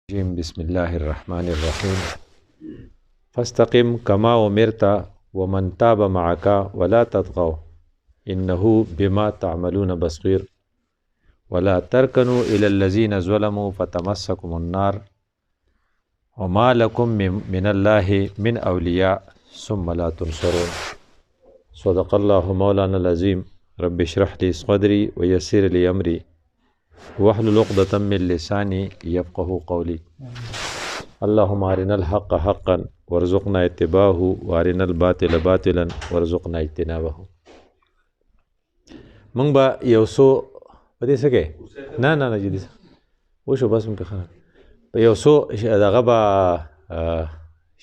بسم الله الرحمن الرحيم فاستقم كما أمرت ومن تاب معك ولا تطغوا إنه بما تعملون بصير ولا تركنوا إلى الذين ظلموا فتمسكم النار وما لكم من الله من أولياء ثم لا تنصرون صدق الله مولانا العظيم رب اشرح لي صدري ويسر لي أمري واحلل عقدة من لساني يفقهوا قولي اللهم أرنا الحق حقا وارزقنا اتباعه وأرنا الباطل باطلا وارزقنا اجتنابه. من با یوسو پدې سکے نه جدي وشو بس مې خبره په یوسو دغه با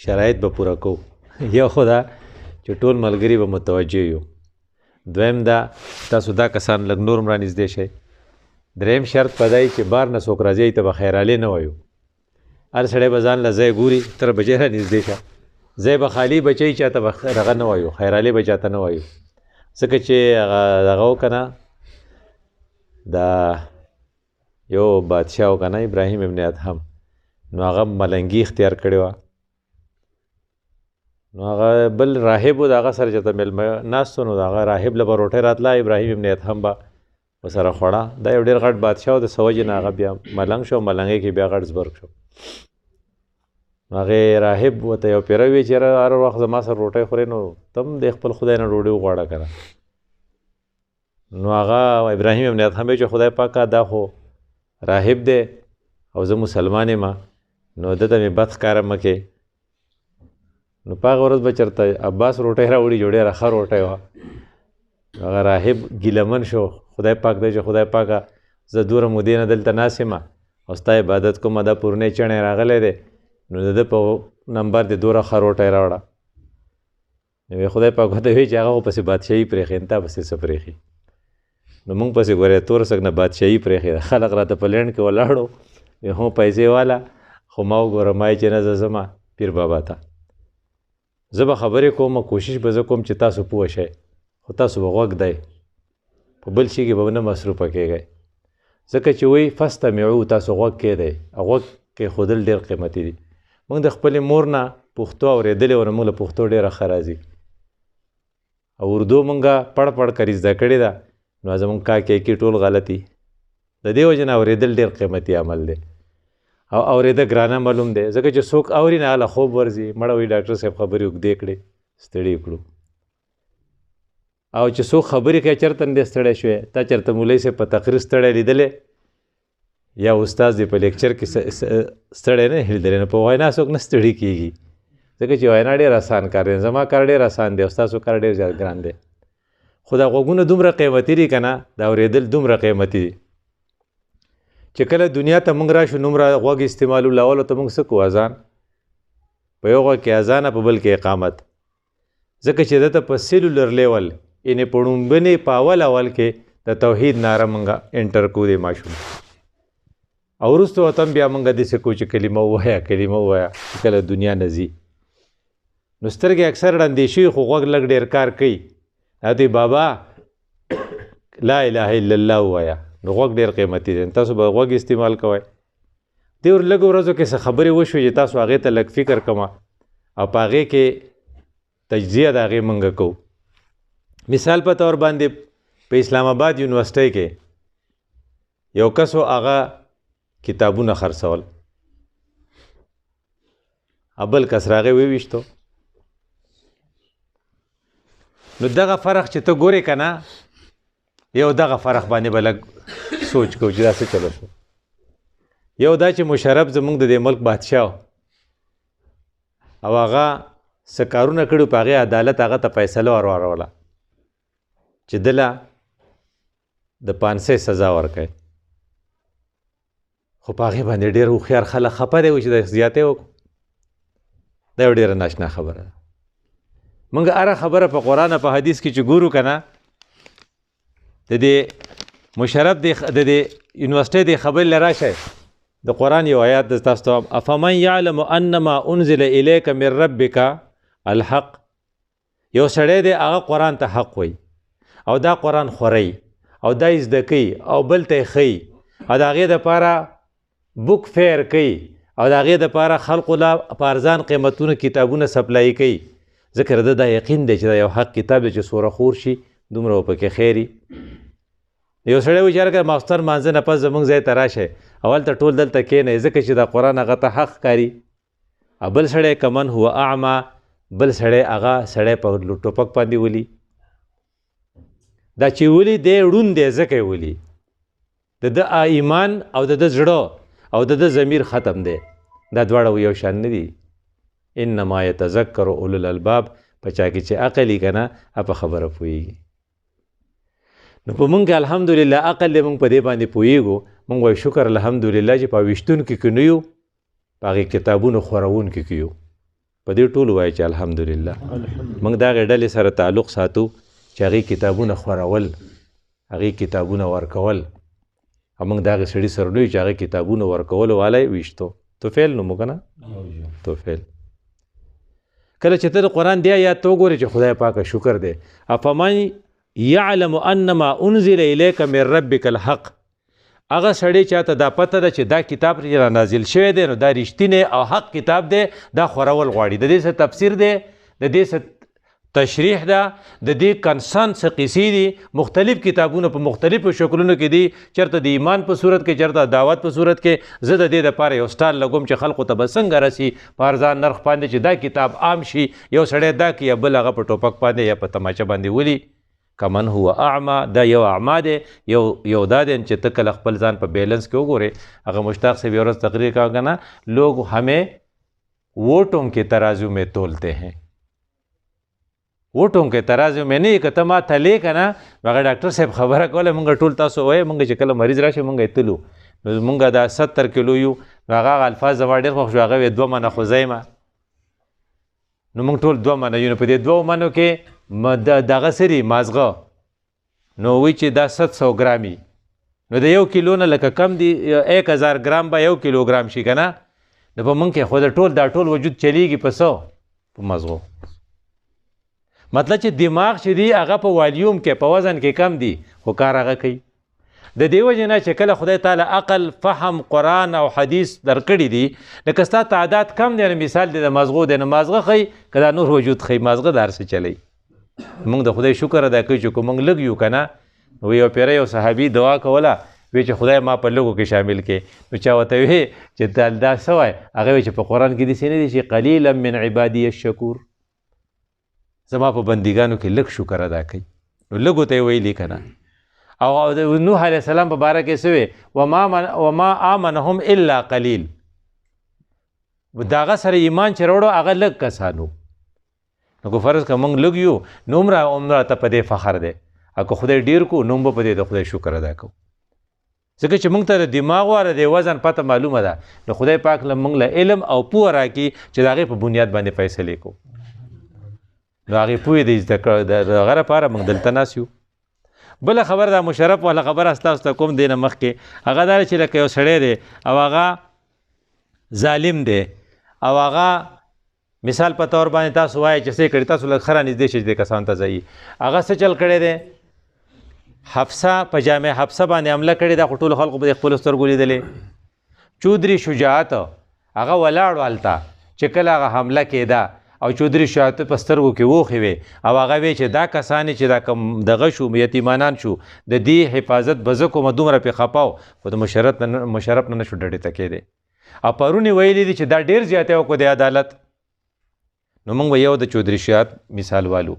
شرایط به پوره کو یو خدا چې ټول ملګری به متوجه یو دویم دا تاسو دا کسان لږ نور مرا نږدې شئ دریم شرط پدای چې بار نه څوک راځي ته به خیرالی نه وایو هر سړی به ځان له ځای ګوري تر بجې را نږدې شه ځای به خالي بچی چاته به دغه نه وایو خیرالی به چاته نه وایو ځکه چې دغه و که نه دا یو بادشاه و که نه ابراهیم ابن ادهم نو هغه ملنګي اختیار کړې وه نو هغه بل راهب و د هغه سره چې ته میلمه ناست و نو د هغه راهب له به روټۍ راتله ابراهیم ابن ادهم به وسره خوړه دا یو ډېر غټ بادشاه و د سوجې نه هغه بیا ملنګ شو ملنګۍ کې بیا غټ زبرګ شو هغې راهب ورته یو پیره وی چې هر وخت زما سره روټۍ خورې نو ته هم د خپل خدای نه ډوډۍ وغواړه که نه نو هغه ابراهیم ابن ادهم چې خدای پاکه دا خو راهب دی او زه مسلمان یم نو ده ته مې بد ښکاره مه کې نو په هغه ورځ به چېرته عباس روټۍ راوړي جو ډېره ښه روټۍ وه هغه راهب ګیلمن شو خدای پاک دی چې خدای پاکه زه دوره مودې نه دلته ناست یم او ستا عبادت کوم دا پورنی چڼی راغلی دی نو د ده په نمبر دې دوره ښه روټۍ راوړه نو خدای پاک ورته وایي چې هغه خو پسې بادشاهي پرېښي تا پسې څه پرېښي نو موږ پسې ګورې تور سک نه بادشاهي پرېښې ده خلق راته په لینډ کې ولاړو هو پیسې والا خو ما وګوره ما چې نه زه ځمه پیر بابا ته زه به خبرې کوم کوشش به زه کوم چې تاسو پوه شئ خو تاسو به غوږ دی په بل شي کې به نه مصروفه کېږئ ځکه چې وایي فاستمعو تاسو غوږ کېدئ غوږ کېښودل ډېر قیمتي دي موږ د خپلې مور نه پښتو اورېدلې وه نو موږ له پښتو ډېره ښه راځي او اردو موږ پړ پړ کري زده کړې ده نو زموږ کاکې کې ټول غلطي د دې وجې نه اورېدل ډېر قیمتي عمل دی او اورېده ګرانه معلوم دی ځکه چې څوک اوري نه هله خوب ورځي مړه وایي ډاکټر صاحب خبرې اوږدې کړې ستړي کړو او چې څوک خبرې کوي چېرته نه دی ستړی شوی تا چېرته مولوي صاحب په تقریر ستړی لیدلی یا استاد دی په لیکچر کې ستړی نه لیدلی نو په وینا څوک نه ستړي کېږي ځکه چې وینا ډېر اسان کار دی زما کار ډېر اسان دی او ستاسو کار ډېر زیات ګران دی خو دا غوږونه دومره قیمتي دي که نه دا اورېدل دومره قیمتي دي چې کله دنیا ته موږ راشو نومره غوږ استعمالولو ته موږ څه کوو اذان په یو غوږ کې اذان په بل کې اقامت ځکه چې دته په سیلولر لیول یعنې په ړومبنې په اول کې د توحید ناره موږ انټر کوو دی ماشوم او وروسته ورته هم بیا موږ داسې کوو چې کلمه ووایه چې کله دنیا نه ځي نو سترګې اکثر ړندې شوي خو غوږ لږ ډېر کار کوي دوی بابا لا اله الا الله ووایه نو غوږ ډېر قیمتي دی تاسو به غوږ استعمال کوئ دې لږو ورځو کې څه خبرې وشوې چې تاسو هغې ته لږ فکر کومه او په هغې کې تجزیه د هغې موږ کوو مثال په طور باندې په اسلام آباد یونیورسټۍ کې یو کس و هغه کتابونه خرڅول بل کس راغی وویشتو نو دغه فرق چې ته ګورې که نه یو دغه فرق باندې به لږ سوچ کوو چې دا څه چلو شو یو دا چې مشرف زموږ د دې ملک بادشاه او هغه څه کارونه کړي په هغې عدالت هغه ته فیصله ورواروله چې دله د 500 سزا ورکوي خو په هغې باندې ډېر هوښیار خلک خفه دی چې د زیاتې وکړو دا یو ډېره ناشنا خبره ده موږ هره خبره په قرآن په حدیث کې چې ګورو که نه د دې مشرف د دې یونیورسټۍ د خبرې له راشئ د قرآن یو آیات د تاسو ته افمن یعلم انما انزل الیک من ربک الحق یو سړی دی هغه قرآن ته حق وایي او دا قرآن خورئ او دا یې زده کوي او بل ته یې ښیي او د هغې دپاره بک فیر کوي او د هغې دپاره خلقو له په ارزان قیمتونه کتابونه سپلای کوي، ځکه د دا یقین دی چې دا یو حق کتاب دی چې سوره خور شي دومره به پکې خیر وي. یو سړی وایي چې هر کله ماخوستن مانځه نه پس زموږ ځای ته راشئ او هلته ټول دلته کښېنئ ځکه چې دا قرآن هغه ته حق ښکاري. او بل سړی کمن هو اعما، بل سړی هغه سړی په ټوپک باندې ولي. دا چې ولي دی ړوند دی ځکه یې ولي، د ده ایمان او د ده زړه او د ده ضمیر ختم دی، دا دواړه یو شان نه دي. انما یتذکر اولو الالباب، په چا کې چې عقل وي که نه په خبره پوهېږي. نو په مونږ کې الحمدلله عقل دی، مونږ په دې باندې پوهېږو. مونږ وایو شکر الحمدلله چې په ویشتونکي کې نه یو، په هغې کتابونو خورونکي کې یو. په دې ټولو وایو چې الحمدلله. مونږ د هغې ډلې سره تعلق ساتو چې هغې کتابونه خورول، هغې کتابونه ورکول. او موږ د هغې سړي سره نه یو چې هغې کتابونه ورکولو والی ویشتو. توفیل نوم که نه؟ توفیل. کله چې ته د قرآن دی آیات ته وګورې چې خدای پاکه شکر دی. افمن یعلم انما انزل الیک من ربک الحق، هغه سړی چاته دا پته ده چې دا کتاب چې را نازل شوی دی نو دا رښتینی او حق کتاب دی، دا خورول غواړي. د دې څه تفسیر دی، د دې څه تشریح ده، د دې کنسان څه قصې دي، مختلف کتابونه په مختلفو شکلونو کې دي، چېرته د ایمان په صورت کې، چېرته دعوت په صورت کې. زه د دې دپاره یو سټال لګوم چې خلقو ته به څنګه رسي په ارزان نرخ باندې چې دا کتاب عام شي. یو سړی دا کوي یا بل هغه په ټوپک باندې یا په تماچه باندې ولي. کمن هو اعما، دا یو اعما دی، یو دا دی چې ته کله خپل ځان په بیلنس کې وګورې. هغه مشتاق صاحب یو ورځ تقریر کہا کہ نا لوگ ہمیں ووٹوں کے ترازو میں تولتے ہیں. ووټو کې ترازو مې نه یې که ته ما تلې که نه نو هغه ډاکټر صاحب خبره کوله. مونږ ټول تاسو وایي مونږ چې کله مریض راشي مونږ یې تلو نو مونږ دا 70 کیلو یو نو هغه الفاظ زما ډېر خوښ شو. هغه وایي 2 منه خو ځایمه نو مونږ ټول 2 منه یو. نو په دې 2 منو کې دغه سري مازغه نو وایي چې دا 700 ګرامي نو د 1 کیلو نه لکه کم دی 1000 ګرام به 1 کیلوګرام شي که نه. نو په مونږ کې خو دا ټول وجود چلیږي په څه؟ په مازغو. مطلب چې دماغ چې دی هغه په والیوم کې په وزن کې کم دی خو کار هغه کوي. د دې وجې نه چې کله خدای تعالی عقل، فهم، قرآن او حدیث درکړي دي، لکه ستا تعداد کم دی نو مثال دی د مازغو دی نو مازغه ښیي که دا نور وجود ښیي، مازغه د هر څه چلی. موږ د خدای شکر ادا کوي چې که موږ لږ یو که نه. نو یو پیره یو صحابي دعا کوله وی چې خدای ما په لږو کې شامل کې. نو چا ورته وی چې دا څه وایي؟ هغه وی چې په قرآن کې داسې نه دي چې قلیلا من عبادي الشکور، زما په بندګانو کې لږ شکر ادا کوي. نو لږو ته یې ویلي که نه. او د نوح علیه السلام په باره کې څه وی؟ وما آمنهم الا قلیل، د هغه سره ایمان چې راوړو هغه لږ کسانو. نو که فرض که موږ لږ یو نو عمره ته په دې فخر دی، او که خدای ډېر کو نو به په دې د خدای شکر ادا کوو. ځکه چې موږ ته د دماغ واره د وزن پته معلومه ده. نو خدای پاک موږ له علم او پوهه راکړي چې د هغې په بنیاد باندې فیصلې کوو. نو هغې پوهې د زده کړه د هغه لپاره موږ دلته ناست یو. بله خبره دا مشرف والا خبره ستاسو ته کوم دی نه مخکې، هغه دا چې لکه یو سړی دی او هغه ظالم دی او هغه مثال په طور باندې تاسو وایئ چې څه یې کړي، تاسو لږ ښه رانږدې شئ چې دې کسانو ته ځایي. هغه څه چل کړی دی؟ حفصه په جامع حفصه باندې حمله کړې ده، خو ټولو خلکو به د خپلو سترګو لیدلې. چودري شجاعت هغه ولاړ هلته چې کله هغه حمله کېده او چودري شجاعت په سترګو کې ووښې وې او هغه وی چې دا کسانې چې دا کوم دغه شو یتیمانان شو د دې حفاظت به زه کومه دومره پې خفه و خو د مشرف نه نشو ډډې ته کېدی. او پرون یې ویلي دي چې دا ډېر زیاتی وکړو د عدالت. نو موږ به یو د چودري شجاعت مثال والو.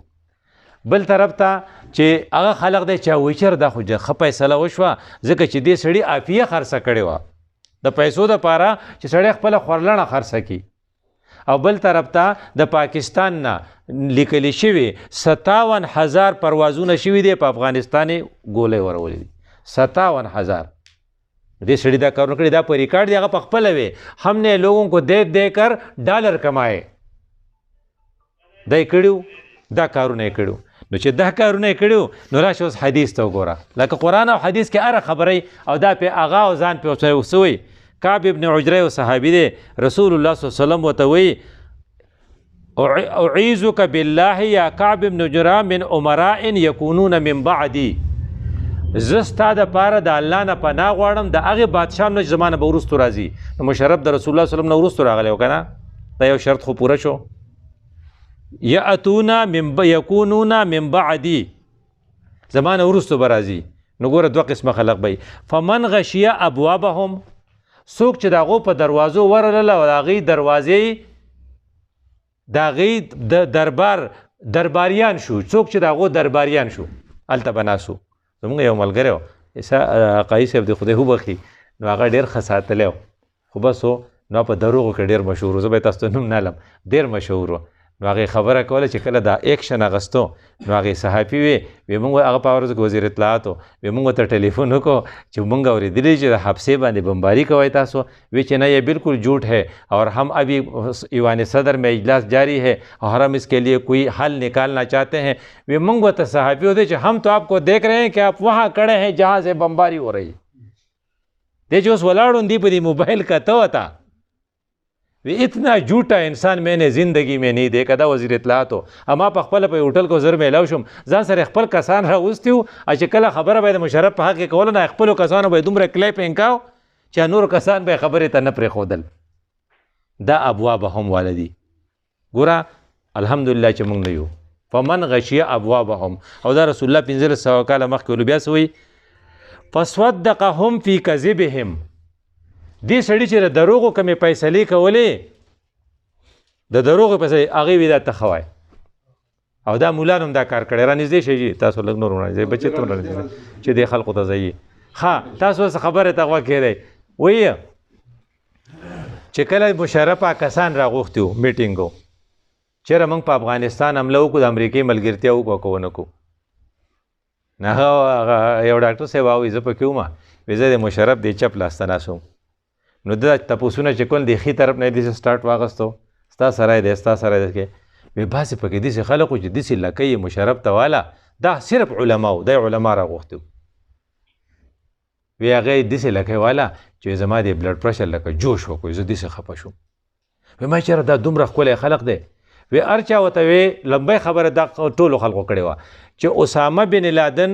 بل طرف ته چې هغه خلق دی چې ویچر دا خو ښه فیصله وشوه ځکه چې دې سړي عافیه خرڅه کړې وه د پیسو دپاره چې سړی خپله خورلڼه خرڅه کړي. او بل طرف ته د پاکستان نه لیکلی شوي 57,000 پروازونه شوي دي په افغانستان یې ګولۍ ورولې دي. 57,000 دې سړي دا کارونه کړي، دا په ریکارډ دی، هغه په خپله وی هم نے لوگوں کو دے کر ډالر کمائے. دا یې کړي دا کارونه یې کړي. نو چې دا کارونه یې کړي نو راشه اوس حدیث ته وګوره. لکه قرآن او حدیث کې هره خبره او دا پې هغه او ځان پې څه وایي. کعب ابن عجره یو صحابي دی، رسول الله صلی الله علیه وسلم ورته وایي اعیذک بالله یا کعب ابن عجره من امراء یکونون من بعدی. زه ستا دپاره د الله نه پناه غواړم د هغې بادشاه نه چې زما نه به وروستو راځي. نو مشرف د رسول الله وسلم نه وروستو راغلی و که نه؟ دا یو شرط خو پوره شو. یکونون من بعدي، زما نه وروستو به راځي. نو ګوره دوه قسمه خلق به فمن غشیه ابوابهم، څوک چې د هغو په دروازو ورغلل او د هغې دروازې د هغې د درباریان شو، څوک چې د هغو درباریان شو هلته به ناست. زمونږ یو ملګری و عقایي صاحب د خدای وبخي، نو هغه ډېر ښه ساتلی و، خو بس و نو په دروغو کې ډېر مشهور و. زه به یې تاسو ته نوم نه لم، ډېر مشهور و. نو هغې خبره کوله چې کله دا ایکشن اغستو نو هغې صحافي وی موږ هغه په ورځ کې وزیر اطلاعات وی موږ ته ټلیفون وکړو چې موږ اورېدلي چې د حبسې باندې بمباري کوئ تاسو. وی چې نه، یہ بالکل جھوٹ ہے اور ہم ابھی ایوان صدر میں اجلاس جاری ہے اور ہم اس کے لیے کوئی حل نکالنا چاہتے ہیں. وی موږ ته صحافي ہوتے چې ہم تو آپ کو دیکھ رہے ہیں کہ آپ وہاں کھڑے ہیں جہاں سے بمباری ہو رہی. دی چې اوس ولاړ دی په دې موبایل کته وته. اتنا جھوٹا انسان میں نے زندگی میں نہیں دیکھا. دا وزیر اطلاعات و اما په خپله په هوټل کو زر میلاو شم، ځان سره خپل کسان راوستي وو، چې کله خبره به د مشرف په حق کې کوله نه خپلو کسانو به یې دومره کلیپینګ کاو چې نورو کسان به یې خبرې ته نه پرېښودل. دا ابوابهم والا دي. ګوره الحمدلله چې موږ نه یو. فمن غشیه ابوابهم، او دا رسول الله 1500 کاله مخکې ولو بیا څه وایي فصدقهم فی کذبهم. دې سړي چې د دروغو کمې فیصلې کولې، د دروغو فیصلې هغې وي دا ته ښه وایي. او دا مولان هم دا کار کړی. را نږدې شئ تاسو لږ نور ورنږدې بچې ته ورنږدې چې دې خلقو ته ځایي. ښه تاسو اوس خبرې ته غوږ کېدی. وایي چې کله مشرف کسان راغوښتي وو میټینګ و، چېرې موږ په افغانستان حمله وکړو، د امریکې ملګرتیا وکړو که ونه کړو. نه هغه یو ډاکټر صاحب وایي زه پکې وم، وایي زه د مشرف د چپ لاس ته ناست وم. نو دا تپوسونه چې کول د ښي طرف نه یې داسې سټارټ واخیستو، ستا سره دی ستا سره دی کې. وایي بعضې پکې داسې خلک وو چې داسې لکۍ یې مشرف ته واله، دا صرف علما وو، دا یې علما راغوښتي وو. وایي هغه یې داسې لکۍ واله چې زما د بلډ پرشر لکه جوش وکړو، زه داسې خفه شوم. وایي ما چېرې دا دومره ښکلی خلق دی. وایي هر چا ورته وایي لمبۍ خبره دا ټولو خلقو کړې وه چې اسامه بن لادن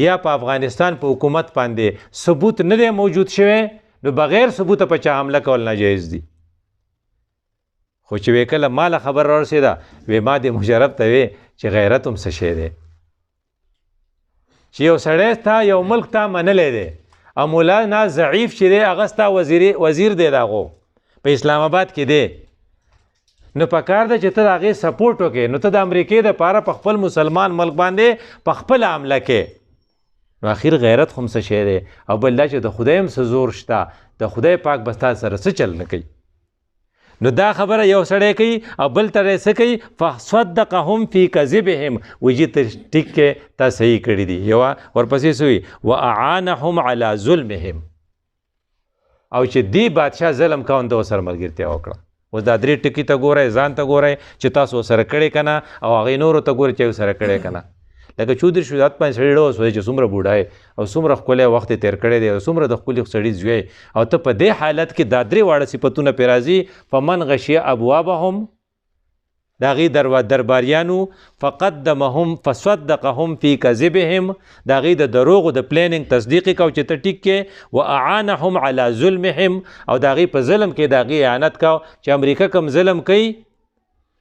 یا په افغانستان په حکومت باندې ثبوت نه دی موجود شوی، نو بغیر ثبوته په چا حمله کول ناجایز دي. خو چې وی کله ما له خبر رارسېده، وی ما د مشرف ته وی چې غیرت هم څه شی دی، چې یو سړی ستا یو ملک تا منلی دی او مولانا ضعیف چې دی هغه ستا وزیر دی د هغو په اسلام آباد کې دی، نو پکار ده چې ته د هغې سپورټ وکړې. نو ته د امریکې دپاره په خپل مسلمان ملک باندې په خپله حمله کې. نو اخر غیرت خو هم څه شی دی، او بل دا چې د خدای هم څه زور شته، د خدای پاک به ستا سره څه چل نه کوي. نو دا خبره یو سړی کوي او بل ته یې څه کوي فصدقهم فی کذبهم. وایي ته ټیک کې تا صحیح کړي دي. یوه ورپسې څه وایي واعانهم علی ظلمهم، او چې دې بادشاه ظلم کوون ده ورسره ملګرتیا وکړه. اوس دا درې ټکي ته ګورئ، ځان ته ګورئ چې تاسو ورسره کړی که نه، او هغې نورو ته ګورئ چې ورسره کړی که نه. لکه چودري شجاعت باندې سړی ډوس وایي چې څومره بوډا یې او څومره ښکلی وخت یې تېر کړی دی او څومره د ښکلي سړي زوی، او ته په دې حالت کې دا درې واړه صفتونه پرې راځي. فمن غشیه ابوابهم، د هغې درباریانو، فقدمهم فصدقهم فی کذبهم، د هغې د دروغو د پلیننګ تصدیق یې کو چې ته ټیک کې، واعانهم علی ظلمهم، او د هغې په ظلم کې د هغې اعانت کو چې امریکا کوم ظلم کوي.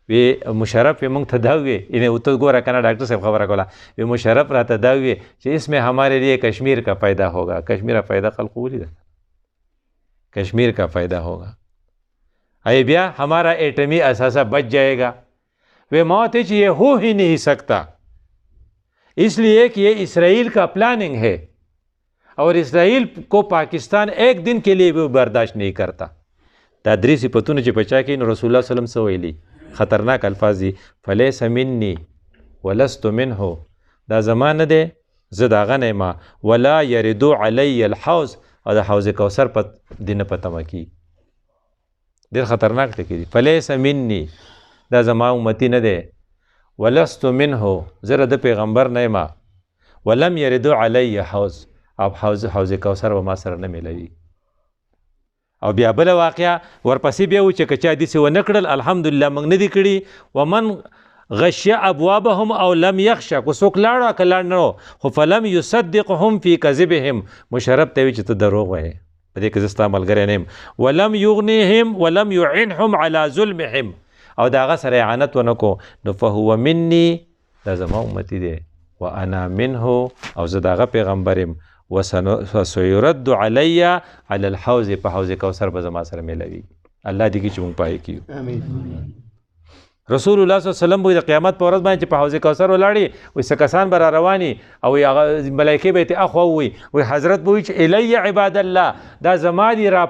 وی مشرف یې موږ ته دا وی، یعنې ته ګوره که نه ډاکټر صاحب خبره کوله، وی مشرف راته دا وی چې اس میں ہمارے لیے کشمیر کا فائدہ ہوگا. کشمیر کا فائدہ خلقو ولیده، کشمیر کا فائدہ ہوگا. ای بیا ہمارا ایٹمی اثاثہ بچ جائے گا. وہ موت ہے کہ یہ ہو ہی نہیں سکتا، اس لیے کہ یہ اسرائیل کا پلاننگ ہے اور اسرائیل کو پاکستان ایک دن کے لیے بھی برداشت نہیں کرتا. دا درې صفتونه چې په چا کې نو رسول الله صلی الله علیه وسلم څه ویلي خطرناک الفاظ دي. فلیس منی ولست منه، دا زما نه دی زه د هغه نه یم. ولا یردو علی الحوض، او د حوض کوثر په دې نه په تمه کي. ډېر خطرناک ټکي دي. فلیس منی، دا زما امتی نه دی. ولست منه، زه د پیغمبر نه یم. ولم یردو علی حوض، او حوض کوثر به ما سره نه میلوي. او بیا بله واقعه ورپسې بیا و چې که چا داسې ونه کړل الحمدلله موږ نه دي کړي. ومن غشی ابوابهم او لم یخشا کو څوک لاړو که لاړ نه خو فلم یصدقهم فی کذبهم مشرب ته وي چې ته دروغ وایې په دې کې زه ستا ملګری نه یم ولم یغنیهم ولم یعنهم علی ظلمهم او د هغه سره اعانت ونه کو نو فهو مني دا زما امتی دی وانا منه او زه د هغه پیغمبر یم وسيرد علی علی الحوض په حوض کوثر به زما سره میلوي الله دې کې چې موږ پای کیو آمین رسول الله صلی الله علیه وسلم به د قیامت په ورځ باندې چې په حوض کوثر ولاړي وي څه کسان به را رواني او هغه ملایکې به یې اخوا وي حضرت به وي چې الی عباد الله دا زما دي را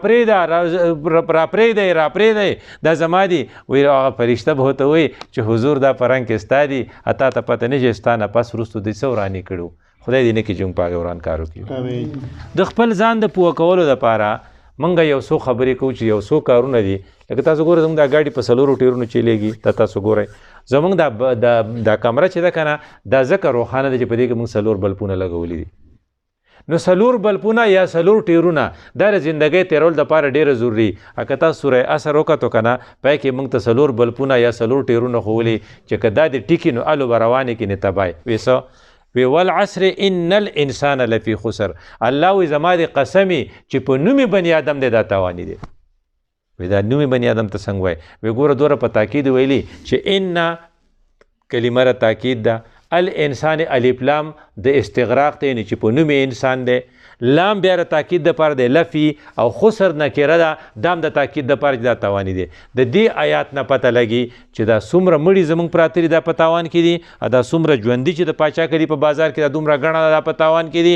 پرېږدئ دا زما دي وایي هغه فرشته به ورته وایي چې حضور دا په رنګ کې ستا دي تا ته پته نه چې ستا نه پس وروستو دوی څه ورانې کړو خدای دې نه کړي چې موږ په هغې وران کار وکړو د خپل ځان د پوه کولو دپاره موږ یو څو خبرې کوو چې یو څو کارونه دي لکه تاسو ګورئ زموږ دا ګاډي په 4 ټیرونو چلیږي تاسو ګورئ زموږ دا کمره چې ده که نه دا ځکه روښانه ده چې په دې کې موږ 4 بلپونه لګولي دي نو 4 بلپونه یا 4 ټیرونه دا د زندګۍ تیرول دپاره ډېره ضروري که تاسو سوره اثر وکتو که نه پای کې موږ ته 4 بلپونه یا 4 ټیرونه ښولي چې که دا د ټیکي نو الو به روانې کې نه تبای وی څه وی والعصر ان الانسان لفی خسر الله وی زما د قسمی چې په نومي بني آدم دی دا تاوانی دی وی دا نومي بني آدم ته څنګه وای وی ګوره دوره په تاکید ویلي چې ان کلمه را تاکید ده الانسان الف لام د استغراق ته نه چې په نومي انسان دی لام بیا را تاکید د پر دی لفی او خسر نکره ده دام د تاکید د پر دا تاوانی دی د دې آیات نه پته لګي چې دا څومره مړي زموږ پراته دي دا په تاوان کې دي دا څومره ژوندي چې د پاچا کړي په بازار کې دا دومره ګڼه دا په تاوان کې دي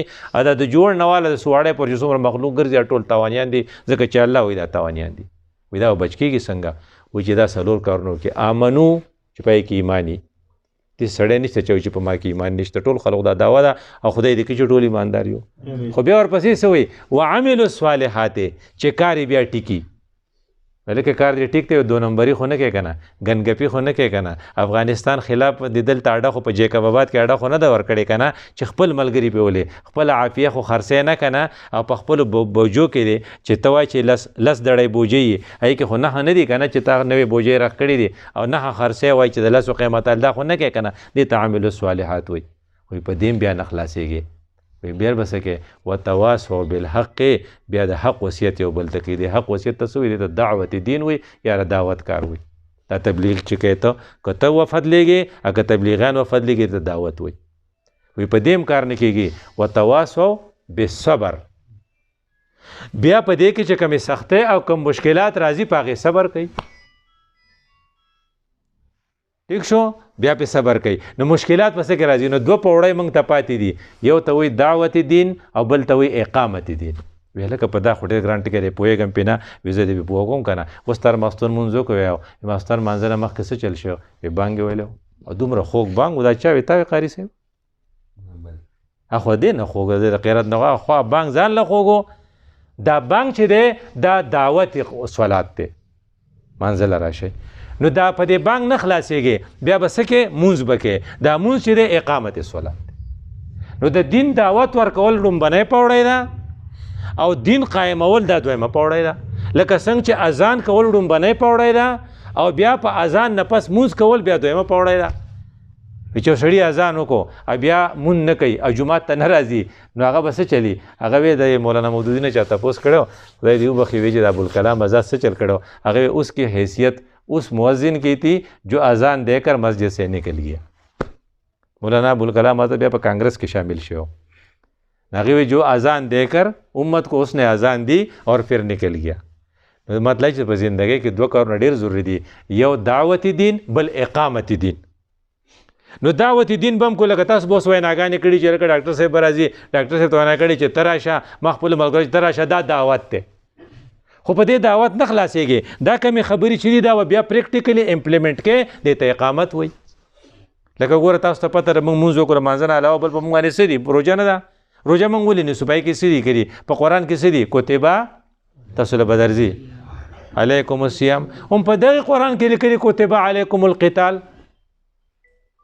دا د جوړ نواله د سواړی پر چې څومره مخلوق ګرځي ټول تاوانیان دي ځکه چې الله وایي دا تاوانیان دي وایي دا بچ کېږي څنګه وایي چې دا 4 کارونه وکړي آمنو چې پای کې ایمانی دې سړی نشته چې په ما کې ایمان نشته ټول خلق دا دعوه ده او خدای دې کړي چې ټول ایماندار یو خو بیا ورپسې څه وایي وعملوا الصالحات چې کار یې بیا ټیکي لکه کار دې ټیک دی 2 نمبري خو نه کوي که نه ګنګپي خو نه کوي که نه افغانستان خلاف د دلته اډه خو په جیکب آباد کې اډه خو نه ده ورکړې که نه چې خپل ملګري پې ولې خپل عافیه خو خرڅی نه که نه او په خپلو بوجو کې دی چې ته وایې چې لس دړی بوجۍ یې هغې کې خو نښه نه دي که نه چې تا نوې بوجۍ راخ کړي دي او نښه خرڅی وایي چې د 10 قیمت دا خو نه کوي که نه دې ته عاملو الصالحات وایي وایي په دې بیا نه خلاصېږي وی بیا به څه کې وتواصوا بالحق بیا د حق وصیت یو بل ته کوي د حق وصیت ته څه وایي د دعوت دین وایي یا د دعوت کار وایي دا تبلیغ چې کوي ته که ته وفد لیږې که تبلیغیان وفد لیږي د دعوت وایي وی په دې هم کار نه کېږي وتواصوا بالصبر بیا په دې کې چې کومې سختۍ او کوم مشکلات راځي په هغې صبر کوي ٹھیک شو بیا په صبر کوي نو مشکلات پسې کې راځي نو 2 پوړی موږ ته پاتې دي یو ته وایي دعوت دین او بل ته وایي اقامت دین وی هلکه په دا خو ډېر ګران ټکی دی پوهېږم پې نه وي زه دې پې پوه کوم که نه اوس تر ماستون مونځ وکړی او ماستر مانځه نه مخکې څه چل شو وی بانګ یې ویلی او دومره خوږ بانګ و دا چا وی تا وی قاري صاحب اخوا دې نه خوږ دی د قیرت نه خوا بانګ ځان له خوږ دا بانګ چې دی دا دعوت صلات دی مانځه له راشئ نو دا په دې بانګ نه خلاصېږي بیا به څه کې مونځ به کې دا مونځ چې دی اقامت صلات نو د دین دعوت ورکول لومبنی پوړی ده او دین قایمول دا دویمه پوړی ده لکه څنګه چې اذان کول لومبنی پوړی ده او بیا په اذان نه پس مونځ کول بیا دویمه پوړی ده چې سړي اذان وکړو بیا مونځ نه کوي او جومات ته نه راځي نو هغه به څه چلي هغه به د مولانا مودودي نه چا تپوس کړی خدای دې وبخي وی چې د ابوالکلام آزاد څه چل کړی هغه اوس کی حیثیت اس مؤذن کی تھی جو اذان دے کر مسجد سے نکل گیا مولانا ابوالکلام آزاد بیا په کانگریس کې شامل شو هغه جو اذان دے کر امت کو اس نے اذان دی اور پھر نکل گیا مطلب چې په زندګۍ کې 2 کارونه ډېر ضروري دي یو دعوت دین بل اقامت دین نو دعوت دین بم کو لکه تاسو بوس ویناګانې کړي چې لکه ډاکټر صاحب راځي ډاکټر صاحب ته وینا کړي چې ته راشه ما خپل ملګري ته راشه دا دعوت دی خو په دې دعوت نه خلاصېږي دا کمې خبرې چې دي دا بیا پریکټیکلی امپلیمنټ کې دې ته اقامت وایي لکه ګوره تاسو ته پته ده موږ مونځ وکړو مانځه نه علاوه بل په موږ باندې څه دي روژه نه ده روژه موږ ولې نیسو پای کې څه دي کړي په قرآن کې څه دي کتبه تاسو له به درځي علیکم الصیام هم په دغه قرآن کې لیکلي کتبه علیکم القتال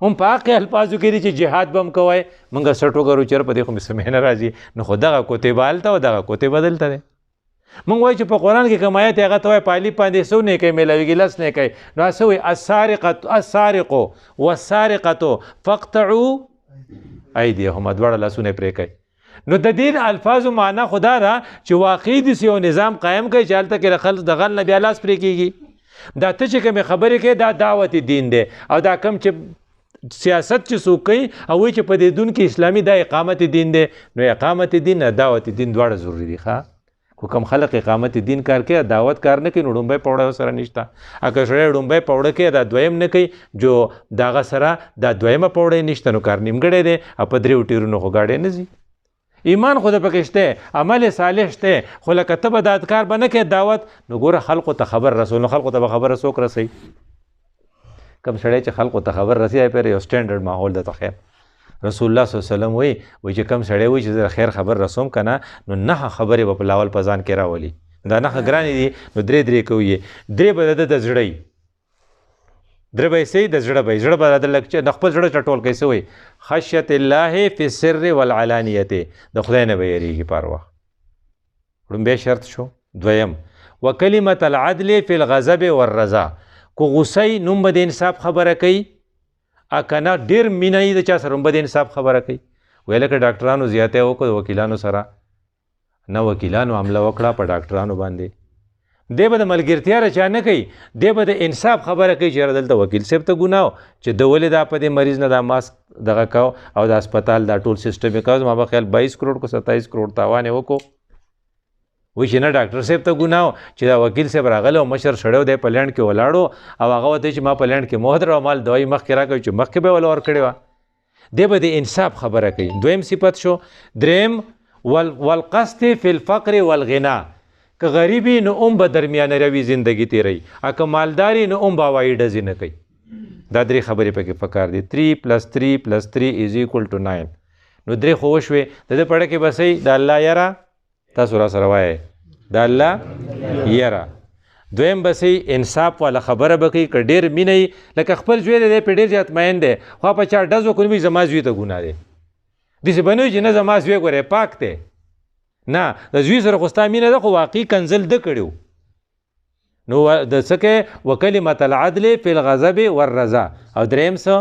هم په هغې الفاظو کې دي چې جهاد به هم کوئ موږ سټ وګورو چېر په دې خو مې سمې نه راځي نو خو دغه کتبه هلته او دغه کتبه دلته دی مونږ وایو چې په قرآن کې کوم آیت هغه ته وایي په الف باندې څو نیکۍ میلاویږي 10 نیکۍ نو څه وایي السارق والسارقة فاقطعوا ایدیهما دواړه لاسونه یې پرې کوي نو د دې الفاظو معنا خدا ده چې واقعي داسې یو نظام قایم کوي چې هلته کې د غل نه بیا لاس پرې کېږي دا ته چې کومې خبرې کوي دا دعوت دین دی او دا کم چې سیاست چې څوک کوي او وایي چې په دې دون کې اسلامي دا اقامت دین دی نو اقامت دین نه دعوت دین دواړه ضروري دي ښه خو کم خلک اقامت دین کار کوي دعوت کار نه کوي نو ډومبی پوړه سره نشته اګه سړی ډومبی پوړه کوي دا دویم نه کوي جو دغه سره دا دویمه پوړه نشته نو کار نیمګړی دی او په دریو ټیرونو خو ګاډی نه ځي ایمان خو د پکې شته عمل صالح شته خو لکه ته به دا کار به نه کوې دعوت نو ګوره خلقو ته خبر رسول نو خلقو ته به خبره څوک رسوي کم سړی چې خلقو ته خبر رسوي پرې یو سټینډرډ ماحول ده ته خیر رسول الله صلی الله علیه وسلم وایي چې کم سړی وایي چې زه خیر خبر رسوم که نه نو نهه خبرې به په لاول په ځان کې راولي دا نهه ګرانې دي نو درې کوي درې به د زړه درې به یې څه د زړه به زړه به د خپل زړه چټول کوي څه وایي خشیت الله فی السر والعلانیت د خدای نه به یېرېږي په هر وخت لومبی شرط شو دویم وکلمة العدل فی الغضب والرضا کو غصه نوم به د انصاف خبره کوي که نه ډېر مینه یي د چا سره هم به د انصاف خبره کوي ویل که ډاکټرانو زیاتی وکړو د وکیلانو سره نه وکیلانو حمله وکړه په ډاکټرانو باندې دی به د ملګرتیا رچا نه کوي دی به د انصاف خبره کوي چې یاره دلته وکیل صاحب ته ګناه چې د ولې دا په دې مریض نه دا ماسک دغه کو او د هسپتال دا ټول سیسټم یې کو زما به خیال 22 کروڑ کو 27 کروڑ تاوان یې وکړو وایي چې نه ډاکټر صاحب ته ګناه چې دا وکیل صاحب راغلی او مشر سړی دی په لینډ کې ولاړو او هغه ورته چې ما په لینډ کې مهر او مال دوایي مخکې راکوي چې مخکې به یې وله ورکړې وه دی به د انصاف خبره کوي دویم صفت شو دریم والقصد فی الفقر والغنا که غریبی نو هم به درمیانه روي زندگی تیروي او که مالداري نو هم به هوایي ډزې نه کوي دا درې خبرې پکې پکار دي 3+3+3 = 9 نو درې خو وشوې د ده پړه کې به صحیح د الله یره تاسو را سره وایئ د الله یره دویم به صحیح انصاف والا خبره به کوي که ډېر مینه یي لکه خپل زوی دی پرې ډېر زیات مین دی خو په چا ډز وکړي وایي زما زوی ته ګناه دی داسې به نه وي چې نه زما زوی ګورې پاک دی نه د زوی سره خو ستا مینه ده خو واقعي کنزل ده کړي نو د څه کې وکلمة العدل فی الغضب والرضا او دریم څه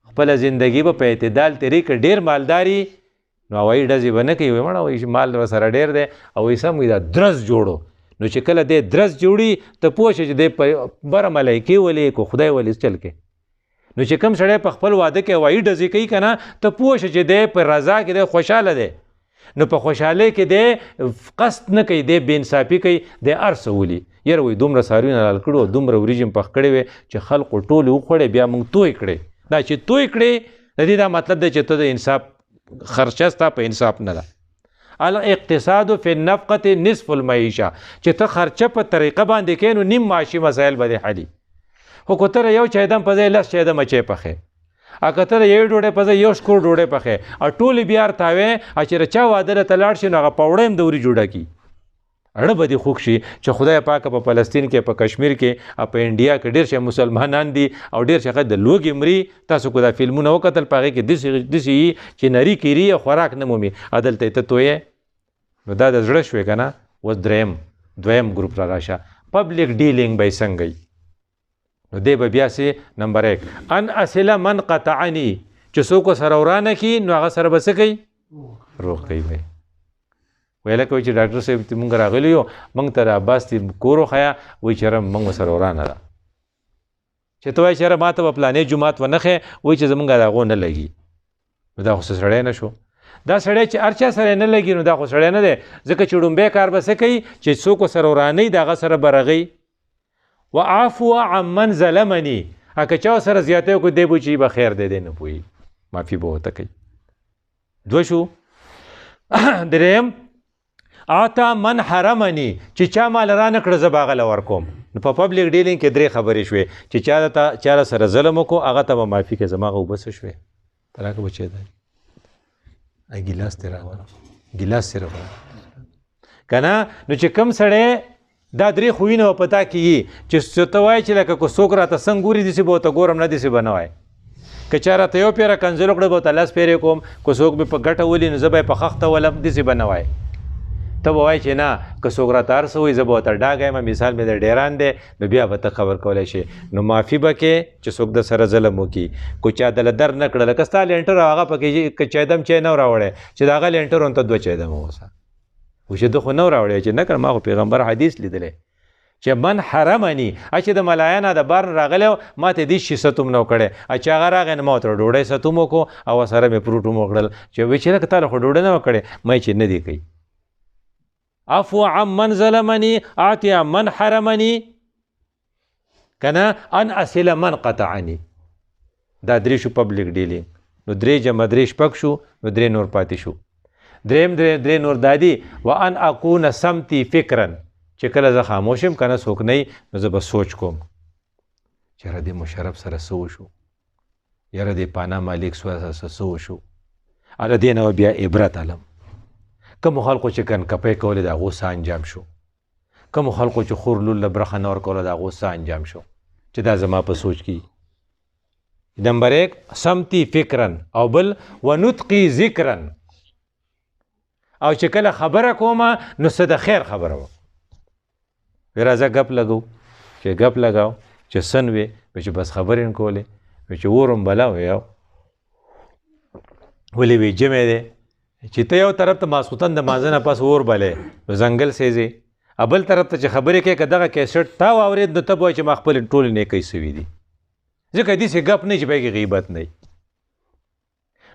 خپله زندګي به په اعتدال تېري که ډېر مالداري نو هوایي ډزې به نه کوي وایي مړه وایي مال سره ډېر دی او وایي سم وایي دا درز جوړو نو چې کله دی درز جوړي ته پوه شه چې دی په بره ملایکې ولې کو خدای ولې چل کې نو چې کوم سړی په خپل واده کې هوایي ډزې کوي که نه ته پوه شه چې دی په رضا کې دی خوشحاله دی نو په خوشحالۍ کې دی قصد نه کوي دی بې انصافي کوي دی هر څه ولي یاره وایي دومره څاروي حلال کړو دومره وریجې پخ کړې وې چې خلقو ټولې وخوړې بیا موږ توی کړې دا چې توی کړې د دې دا مطلب دی چې ته د انصاف خرچه ستا په انصاف نه ده الاقتصاد فی النفقة نصف المعیشه چې ته خرچه په طریقه باندې کوې نو نیم معاشي مسایل به دې حلي خو که ته یو چایدم په ځای 10 چایده مچۍ پخې او که ته یو ډوډۍ په ځای 1 شکور ډوډۍ پخې او ټولې بیا ورتاوې او چېرې چا واده ته لاړ شي نو هغه پوړه هم د وري جوړه کړي اړه به دې خوږ شي چې خدای پاکه په فلسطین کې په کشمیر کې او په انډیا کې ډېر شي مسلمانان دي او ډېر شي د لوږې مري تاسو کو دا فلمونه وکتل په هغې کې داسې یي چې نري کیري او خوراک نه مومي دلته یې ته تویې نو دا د زړه شوې که نه اوس دویم ګروپ راشه پبلیک ډیلینګ به یې څنګه وي نو دی به بیا سي نمبر 1 ان اصله من قطعنی چې څوک سره ورانه کي نو هغه سره به څه کوي روغ کوي به ویله کوي چې ډاکټر صاحب مونږ راغلی یو مونږ ته عباس تی کور وښیه وایي چې یاره مونږ سره ورانه ده چې ته وایې چې یاره ما ته به پلانې جومات ونه ښیې وایي چې زمونږ د هغو نه لګي نو دا خو څه سړی نه شو دا سړی چې هر چا سره نه لګي نو دا خو سړی نه دی ځکه چې ډومبی کار به څه کوي چې څوک سره ورانوي د هغه سره به رغوي وعفو عمن ظلمني که چا سره زیاتی وکړو دی به چې به خیر دی نه پوهي معافي به ورته کوي دوه شو دریم آتا من حرمني چې چا مال رانه کړه زه به هغه له ورکوم نو په پبلیک ډیلینګ کې 3 خبرې شوې چې چا سره ظلم وکړو هغه ته به معافي کوي زما هغه اوبه څه شوې ته راکړه بچی دی ګیلاس تې راغله ګیلاس تې راغله که نه نو چې کوم سړی دا 3 خوینه به پتا کېږي چې ته وایې چې لکه که څوک راته څنګه ګوري داسې به ورته ګورم نه داسې به نه وایې که چا راته یو پیره کنځل وکړه به ورته 10 پیرې کوم که څوک مې په ګټه ولي نو زه به یې په خښته ولم داسې به نه وایې ته به وایې چې نه که څوک راته هر څه وایي زه به ورته ډاګ یم مثال مې د ډیران دی نو بیا به ته خبر کولی شي نو معافي به کې چې څوک د سره ظلم وکړي کو چا دله در نه کړه لکه ستا لینټر او هغه پکې که چایدم چای نه راوړی چې د هغه لینټر هم ته 2 چایدمه اوسه و چې ده خو نه راوړی چې نه کړه ما خو پیغمبر حدیث لیدلی چې من حرمني چې د ملایانه د بار نه راغلی ما ته دې شي ستوم نه کړی چې هغه راغی نو ما ورته ډوډۍ ستوم وکړو او سره مې فروټ هم وکړل چې وایي چې لکه تا له خو ډوډۍ نه وکړې ما چې نه دی کوي عفو عمن ظلمني اعطي من حرمني کنه ان اصل من قطعني دا 3 شو پبلک ډیلینګ نو 3 جمع 3 شپږ شو نو 3 نور پاتې شو دریم 3 نور دادي وان اكون سمتي فکرا چې کله زه خاموش یم که نه څوک نه نو زه به سوچ کوم چې یاره دې مشرف سره څه وشو یاره دې پانا مالک سره څه وشو هله دې نه بیا عبرت علم کومو خلکو چې کنکپۍ کولې د هغو څه انجام شو کومو خلکو چې خور لور له برخه نه ورکوله د هغو څه انجام شو چې دا زما په سوچ کې نمبر 1 سمتي فکرا او بل ونطقي ذکرا او چې کله خبره کومه نو څه د خیر خبره وه وی راځه ګپ لګو چې ګپ لګاو چې سن وې چې بس خبرې نه کولې چې اورم بلا وی ولې وی جمع دی چې ته یو طرف ته ماسخوتن د مانځه نه پس اور بلې نو ځنګل سیځې بل طرف ته چې خبرې کوې که دغه کیسټ تا واورېد نو ته به وایې چې ما خپلې ټولې نیکۍ سوي دي ځکه داسې ګپ نه چې پکې غیبت نه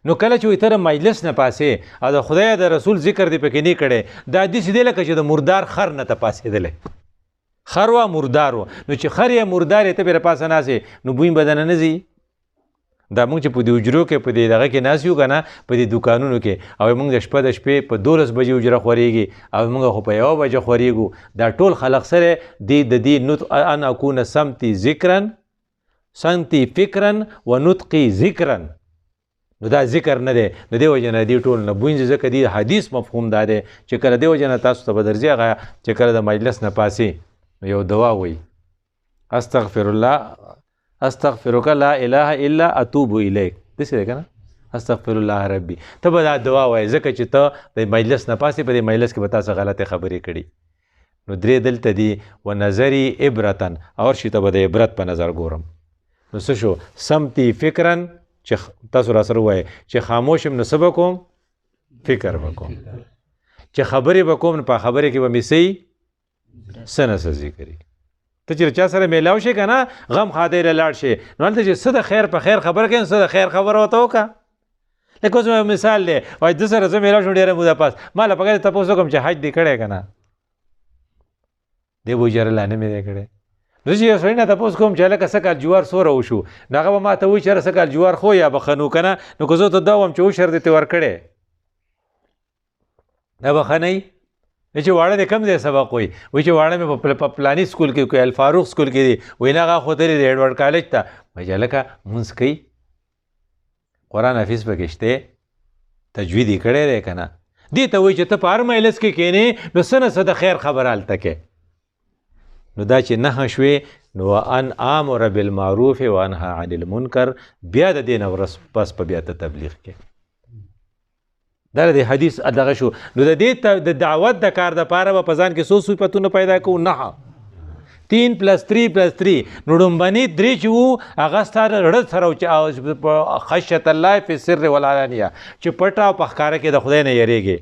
نو کله چې وایي ته د مجلس نه پاسې او د خدای د رسول ذکر دې پکې نه کړی دا داسې دی لکه چې د مردار خر نه ته پاسېدلی خر وه مردار و نو چې خر یې مردار یې ته پرې پاسه ناستې نو بوی به دنه نه ځي دا موږ چې په دې حجرو کې په دې دغه کې ناست یو که نه په دې دوکانونو کې او موږ د شپې په 12 بجې حجره خورېږي او موږ خو په 1 بجه خورېږو دا ټول خلق سره د دې نطق ان اكون سمتي ذکرا سمتي فکرا ونطقي ذکرا نو دا ذکر نه دی د دې وجه نه دې ټول نه بوینځي ځکه دې حدیث مفهوم دا دی چې کله دې وجه نه تاسو ته به درځي هغه چې کله د مجلس نه پاسې یو دوا وایي استغفرک لا اله الا اتوب الیک داسې دی که نه استغفر الله ربي ته به دا دعا وایې ځکه چې ته د مجلس نه پاسې په دې مجلس کې به تاسو غلطې خبرې کړي نو 3 دلته دي و نظري عبرتا اور شي ته به د عبرت په نظر ګورم نو څه شو سمتي فکرا چې تاسو را سره وایې چې خاموش یم نو څه به کوم فکر به کوم چې خبرې به کوم نو په خبرې کې به مې څه څه نه څه ذکري ته چې چا سره میلاو شي که نه غم خاطر لاړ شي نو هلته چې څه د خیر په خیر خبره کوي څه د خیر خبره ورته وکړه لکه اوس مثال دی وایي ده سره زه میلاو شم ډېره موده پاس ما له پکار تپوس وکړم چې حج دې کړی که نه دی به وایي لا نه مې دی کړی زه چې یو سړي نه تپوس کوم چې هلکه څه کال جوار څومره وشو نو هغه به ما ته وایي چې یاره څه کال جوار خو یا بخنو که نه نو که زه ته دا وایم چې عشر دې ورکړی دا بخنی چې واړه د کم ځای سبق وایي وایي چې واړه مې په پلاني سکول کې کوي الفاروق سکول کې دي وایي نه هغه خو تللی دی ایډورډ کالج ته وایي چې هلکه مونځ کوي قرآن حافظ پکې شته تجوید یې کړی دی که نه دې ته وایي چې ته په هر مجلس کې کښېنې نو څه نه څه د خیر خبره هلته کې نو دا چې نهه شوې نو ان امر بالمعروف و انهى عن المنکر بیا د دې نه پس په بیا ته تبلیغ کې دا د حدیث دغه شو نو د دې د دعوت د کار دپاره به په ځان کې څو صفتونه پیدا کوو 9 3 + 3 + 3 نو ډومبني 3 چې وو هغه ستا رړه سره خشیت الله فی السر والعلانیه چې پټه او په ښکاره کې د خدای نه یریږي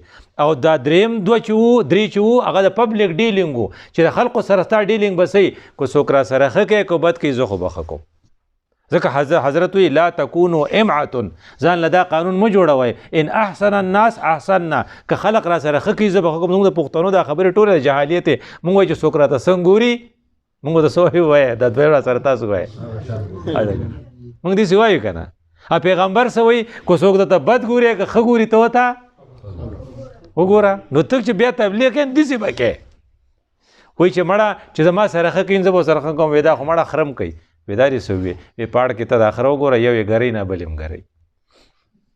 او دا دریم 2 چې وو 3 چې وو هغه د پبلک ډیلینګ وو چې د خلکو سره ستا ډیلینګ به صحیح کو څوک را سره ښه کوي کو بد کوي زه خو به ښه کوم ځکه حضرت وی لا تکونو امعة ځان له دا قانون مه جوړوئ ان احسن الناس احسننا که خلق را سره ښه کوي زه به ښه کوم زموږ د پښتنو دا خبرې ټولې د جهالیت یې مونږ وایو چې څوک راته څنګه ګوري مونږ ورته څه وایو وایه دا دویم را سره تاسو وایه مونږ داسې وایو که نه پیغمبر څه وایي که څوک درته بد ګوري که ښه ګوري ته ورته وګوره نو ته چې بیا تبلیغ کوې داسې به کوې وایي چې مړه چې زما سره ښه کوي زه به ورسره ښه کوم وایي دا خو مړه خرم کوي ویدارې څه وي وی پاړ کې ته د اخره وګوره یو یې ګرۍ نه بل هم ګرۍ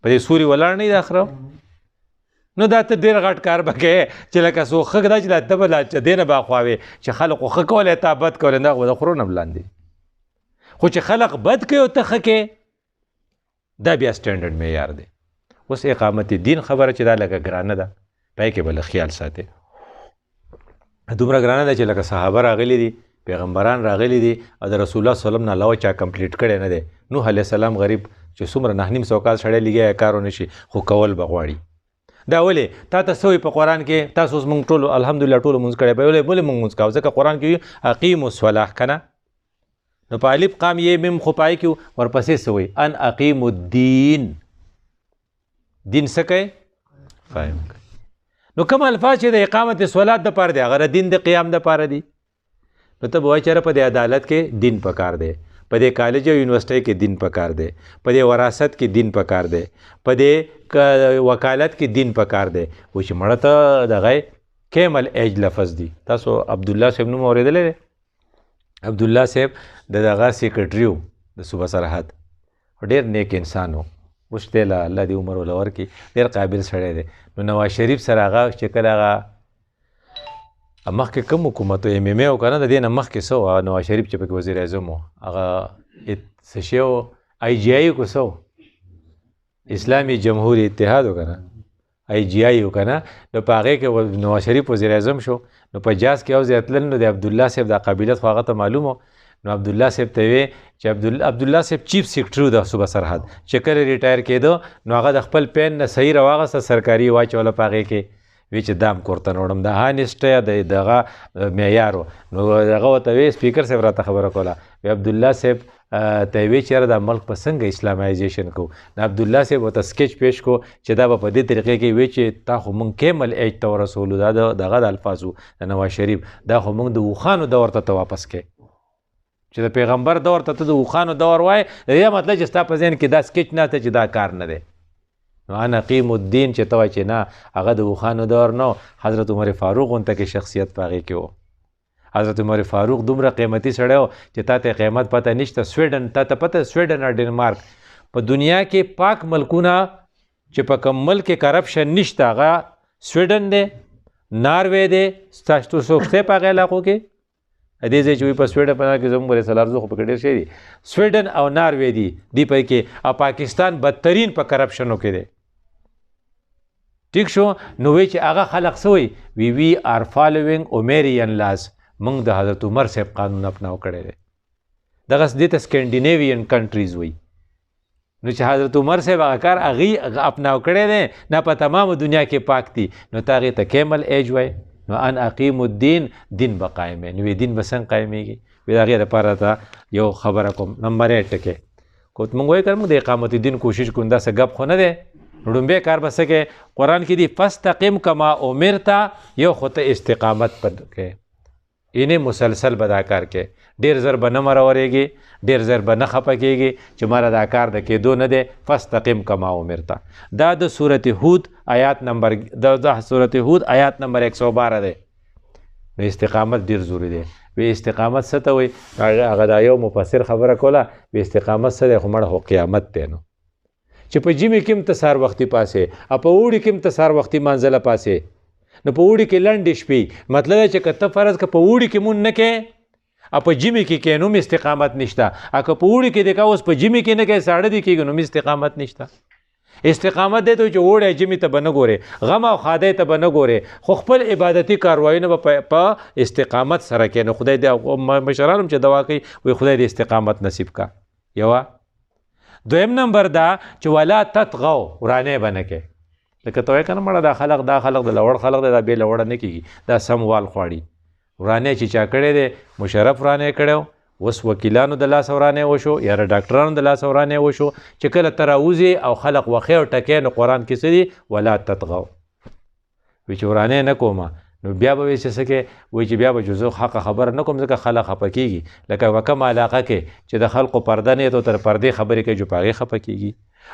په دې سوري ولاړ نه د اخره نو دا ته ډېر غټ کار به کوې چې لکه څوک ښه دا چې لا ته به لا دې نه به اخواوې چې خلق خو ښه کولی تا بد کولی نه خو د خرو نه بلاندې خو چې خلق بد کوي او ته ښه کوې دا بیا سټنډرډ معیار دی اوس اقامت دین خبره چې دا لکه ګرانه ده پای کې به له خیال ساتې دومره ګرانه ده چې لکه صحابه راغلي دي، پیغمبران راغلي دي، او د رسول الله صلی الله علیه وسلم نه علاوه چا کمپلیټ کړی نه دی. نوح علیه السلام غریب چې څومره 9.5 کال سړی لګیا کار ونه شي، خو کول به غواړي. دا ولې تا ته څه وایي په قرآن کې؟ تاسو اوس مونږ ټولو الحمدلله ټولو مونځ کړی به، ولې مونږ مونځ کوو؟ ځکه قرآن کې وایي اقیموا الصلاة که نه؟ نو په الف قام یې میم خو پای کې ورپسې څه وایي؟ ان اقیموا الدین. دین څه کوي؟ قایم کوي. نو کوم الفاظ چې د اقامت صلات دپاره دی هغه د دین د قیام دپاره دي. نو ته به وایي چېرې په دې عدالت کې دین پکار دی، په دې کالج او یونیورسټۍ کې دین پکار دی، په دې وراثت کې دین پکار دی، په دې وکالت کې دین پکار دی. و چې مړه ته دغه کیمل ایج لفظ دی. تاسو عبدالله صاحب نوم اورېدلی دی؟ عبدالله صاحب د دغه سیکرټري و د صوبه سرحد، ډېر نیک انسان و. اوس دی له الله دې عمر وله ورکړي، ډېر قابل سړی دی. نو نواز شریف سره هغه چې کله هغه مخکې کوم حکومت و MMA و که نه، د دې نه مخکې څه و نواز شریف چې پکې وزیر اعظم و، هغه څه شی و IGI کو څه و، اسلامي جمهوري اتحاد و که نه، IGI و که نه. نو په هغې کې نواز شریف وزیر اعظم شو. نو په جاز کې یو ځای تلل، نو د عبدالله صاحب دا قابلیت خو هغه ته معلوم و. نو عبدالله صاحب ته وی چې عبدالله صاحب چیف سیکرټري و د صوبه سرحد، چې کله ریټایر کېده نو هغه د خپل پین نه صحیح راواغسته، سرکاري واچوله په هغې کې. وی چې دام کورته نه وړم، د هانسټ یا د دغه معیار و. نو هغه ورته وی سپیکر صاحب راته خبره کوله، وی عبدالله صاحب ته وی چې د ملک په څنګه اسلامایزیشن کوو. نو عبدالله صاحب ورته سکیچ پیش کو چې دا به په دې طریقې کې وی چې تا خو مونږ کیمل ایج ته ورسولو، دا دغه د الفاظو د نواز شریف، دا خو مونږ د اوښانو دور ته واپس کې، چې د پیغمبر دور ته ته د اوښانو دور وایې. د دې مطلب چې ستا په ذهن کې دا سکیچ نه ته چې دا کار نه دی. نو ان اقیم الدین چې ته وایې چې نه هغه د اوښانو دور نه و. حضرت عمر فاروق غونته کې شخصیت په هغې کې و. حضرت عمر فاروق دومره قیمتي سړی و چې تا ته قیمت پته نشته. سویډن تا ته پته، سویډن او ډنمارک په دنیا کې پاک ملکونه چې په کوم ملک کې کرپشن نشته هغه سویډن دی، ناروی دی. ستاسو څوک شته په هغه علاقو کې؟ دې ځای چې وایي په سویډن په کې زموږ رسالارزو خو پکې ډېر شی دي. سویډن او ناروی دي دې پکې، او پاکستان بدترین په کرپشنو کې دی. ټیک شو. نو وایي چې هغه خلق څه وایي؟ وی آر فالوینګ اومیریان لاز. موږ د حضرت عمر صاحب قانون اپناو کړی دی. دغه دې ته سکینډینیوین کنټریز وایي. نو چې حضرت عمر صاحب هغه کار هغې اپناو کړی دی، نه په تمامه دنیا کې پاک دي، نو ته هغې ته کیمل ایج وایي. نو ان اقیم الدین، دین به قایمې. نو دین به څنګه قایمېږي؟ وی د هغې دپاره ته یو خبره کوم. نمبر 8 ټکی کو موږ وایو که موږ د اقامت الدین کوشش کوو، داسې ګپ خو نه دی. لومبی کار به څه کوې؟ قرآن کې دی فاستقم کما امرته، یو خو ته استقامت پر کوې، اینې مسلسل به دا کار کوې. ډېر زر به نه مرورېږي، ډېر زر به نه خفه کېږي چې ماره دا کار د کېدو نه دی. فاستقم کما امرته. دا د سورت هود آیات نمبر 112 دی. نو استقامت ډېر ضروري دی. وی استقامت څه ته وایي؟ هغه دا یو مفسر خبره کوله، وی استقامت څه دی؟ خو مړه خو قیامت دی. نو چې په ژمي کې هم ته سهار وختي پاسې، او په اوړي کې هم ته سهار وختي مانځله پاسې. نو په اوړي کې لنډې شپې، مطلب دی چې که ته فرض که په اوړي کې مونږ نه کوې، او په ژمي کې کوې، نو هم استقامت نشته. او که په اوړي کې دی که اوس په ژمي کې نه کوې، ساړه دې کېږي، نو هم استقامت نشته. استقامت دی ته چې اوړی ژمي ته به نه ګورې، غم او ښادۍ ته به نه ګورې، خو خپل عبادتي کاروایونه به په استقامت سره کوې. نو خدای دې مشران هم چې دعا کوي وایي خدای دې استقامت نصیب کا. یوه. دویم نمبر دا چې ولا تطغوا، ورانۍ به نه کوې. لکه ته وایې که نه مړه دا خلق د لوړ خلق دی، دا بې لوړه نه کېږي، دا سم وال خواړي. ورانۍ چې چا کړی دی، مشرف ورانۍ کړی و، اوس وکیلانو د لاسه ورانۍ وشو، یا ډاکټرانو د لاسه ورانۍ وشو. چې کله ته راوځې او خلق وښې او ټکې، نو قرآن کې څه دي؟ ولا تطغوا. وایي چې ورانۍ نه کومه. نو بیا به وایي چې څه کې؟ وایي چې بیا به چې زه حقه خبره نه کوم، ځکه خلق خفه کېږي. لکه په کومه علاقه کې چې د خلقو پرده نه وي، ته تر پردې خبرې کوي، چې په هغې خفه کېږي.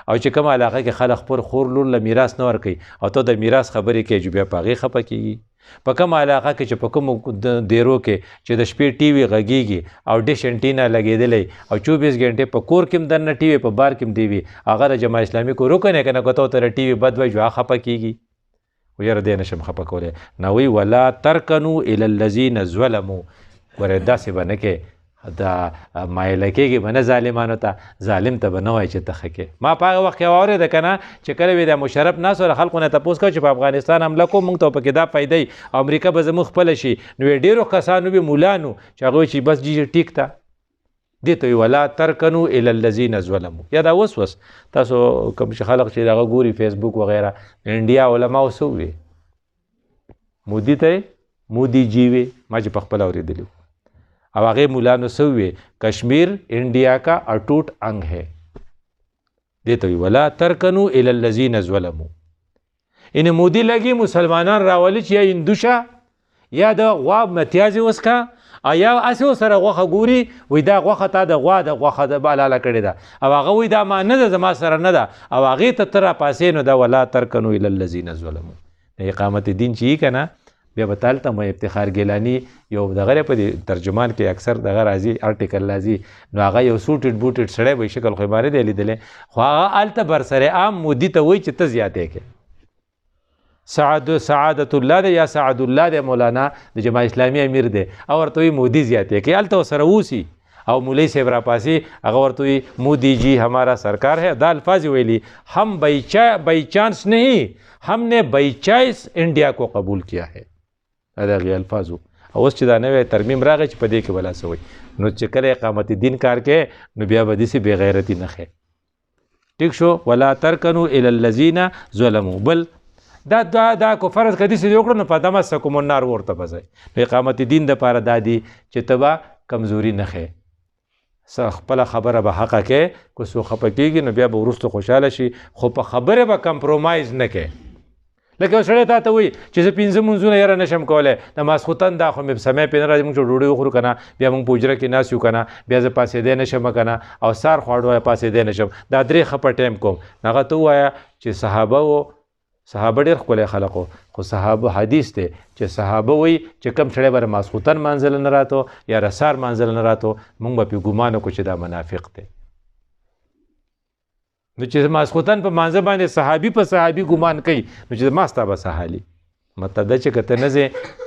او چې کومه علاقه کې خلق خپل خور لور له میراث نه ورکوي، او ته د میراث خبرې کوي، چې بیا په هغې خفه کېږي. په کومه علاقه کې چې په کومو دیرو کې چې د شپې ټي وي غږېږي، او ډش انټینا لګېدلی، او 24 ګنټې په کور کې هم دننه ټي وي، په بار کې هم ټي وي، هغه د جماعت اسلامي کو رکن یې که نه، که ته ورته ټي وي بد وایي، هغه خفه کېږي. ویره دې نشم خفه کولی. نو وی ولا ترکنو الی الذین ظلموا. ګورې داسې به نه کې دا مایله کېږي به نه ظالمانو ته، ظالم ته به نه وایي چې ته ښه کې. ما په هغه وخت کې واورېده که نه چې کله وې د مشرف ناست و، خلکو نه تپوس کوه چې په افغانستان حمله کوو موږ ته پکې دا فایده او امریکا به زموږ خپله شي. نو ډېرو کسانو وي مولانو چې هغه وایي چې بس جي ټیک ته دې ته وایي ولا ترکنو الی الذین ظلموا. یا دا اوس تاسو کوم چې خلک چې دغه ګوري فیسبوک وغیره انډیا علماو څه وویې مودي ته مودي جی وې ما چې په خپله اورېدلي او هغې مولانو څه وویې کشمیر انډیا کا اټوټ انګ ہے. دې ته وایي ولا ترکنو الی الذین ظلموا. یعنې مودي لګي مسلمانان راولي چې یا هندوشه یا د غوا متیازې وسکه یا هسې ورسره غوښه ګوري وایي دا غوښه تا د غوا د غوښه د حلاله کړې ده او هغه وایي دا ما نه ده زما سره نه ده او هغې ته ته راپاسې نو دا ولا ترکنو الی الذین ظلموا. اقامت دین چې یي که نه بیا به تالته مو افتخار ګیلاني یو دغه په دې ترجمان کې اکثر دغه راځي آرټیکل راځي نو هغه یو سوټډ بوټډ سړی به شکل خو یې ما نه دی لیدلی خو هغه هلته برسر عام مودي ته وایي چې ته زیاتې کې. سعادت الله دی یا سعد الله دی مولانا د جماعت اسلامي امیر دی او ورته وایي مودي زیاتې کې هلته ورسره اوسي او مولوی صاحب راپاسي هغه ورته وایي مودی جی ہمارا سرکار ہے. دا الفاظ ویلی ہم بائی چانس نہیں ہم نے بائی چوائس انڈیا کو قبول کیا ہے. دا غي الفاظ او اوس چې دا نوی ترمیم راغی چې په دې کې بلا څه وایي نو چې کله اقامت دین کار کې نو بیا به داسې بې غیرتي نه ښیي. ټیک شو ولا ترکنو الی الذین ظلموا. بل دا کو فرض که داسې وکړو نو فتمسکم النار ورته به ځئ. نو اقامت دین دپاره دا دي چې ته به کمزوري نه ښیې خپله خبره به حقه کې که څوک خفه کېږي نو بیا به وروسته خوشحاله شي خو په خبره به کمپرومایز نه کوې. لکه یو سړی تا ته وایي چې زه 5 منځونه یاره نشم کولی د ماسخوتن دا خو مې سمی پې نه راځي موږ چې ډوډۍ وخورو که نه بیا موږ په حجره کې ناست یو که نه بیا زه پاسېدی نشم که نه او سار خواړو پاسېدی نشم دا 3 خپه ټایم کوم. هغه ته ووایه چې صحابه ډېر ښکلی خلق وو خو صحابه حدیث دی چې صحابه وایي چې کوم سړی به ماسخوتن منځله نه راتو یا رسار منځله نه راتو موږ به پې ګمان وکړو چې دا منافق دی. نو چې ماسخوتن په مانځه باندې صحابي په صحابي ګمان کوي نو چې ما ستا به څه حالي مطلب دا چې که ته نه ځې